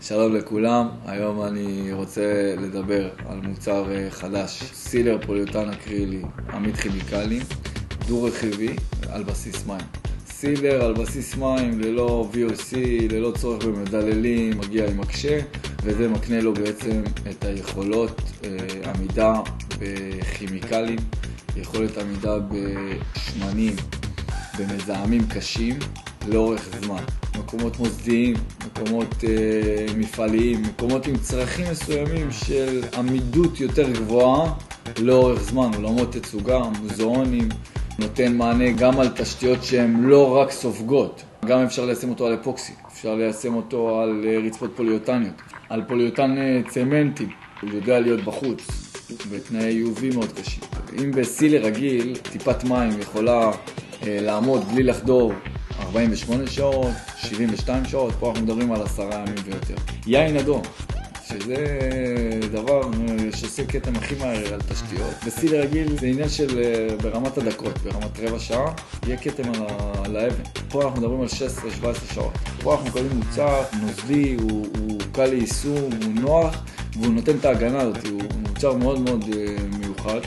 שלום לכולם, היום אני רוצה לדבר על מוצר חדש, סילר פוליאותן אקרילי, עמיד כימיקלים, דו-רכיבי על בסיס מים. סילר על בסיס מים ללא VOC, ללא צורך במדללים, מגיע עם מקשה, וזה מקנה לו בעצם את היכולות עמידה בכימיקלים, יכולת עמידה בשמנים, במזהמים קשים לאורך זמן. מקומות מוסדיים, מקומות מפעליים, מקומות עם צרכים מסוימים של עמידות יותר גבוהה לאורך זמן, עולמות תצוגה, מוזיאונים, נותן מענה גם על תשתיות שהן לא רק סופגות, גם אפשר ליישם אותו על אפוקסי, אפשר ליישם אותו על רצפות פוליאוטניות, על פוליאוטן צמנטי, הוא יודע להיות בחוץ, בתנאי UV מאוד קשים. אם בסילר רגיל, טיפת מים יכולה לעמוד בלי לחדור 48 שעות, 72 שעות, פה אנחנו מדברים על 10 ימים ויותר. יין אדום, שזה דבר שעושה קטע הכי מהר על תשתיות. בסילר רגיל זה עניין של ברמת הדקות, ברמת רבע שעה, יהיה קטע על האבן. פה אנחנו מדברים על 16-17 שעות. פה אנחנו מקבלים מוצר נוזלי, הוא קל ליישום, הוא נוח, והוא נותן את ההגנה הזאת, הוא מוצר מאוד מאוד מיוחד.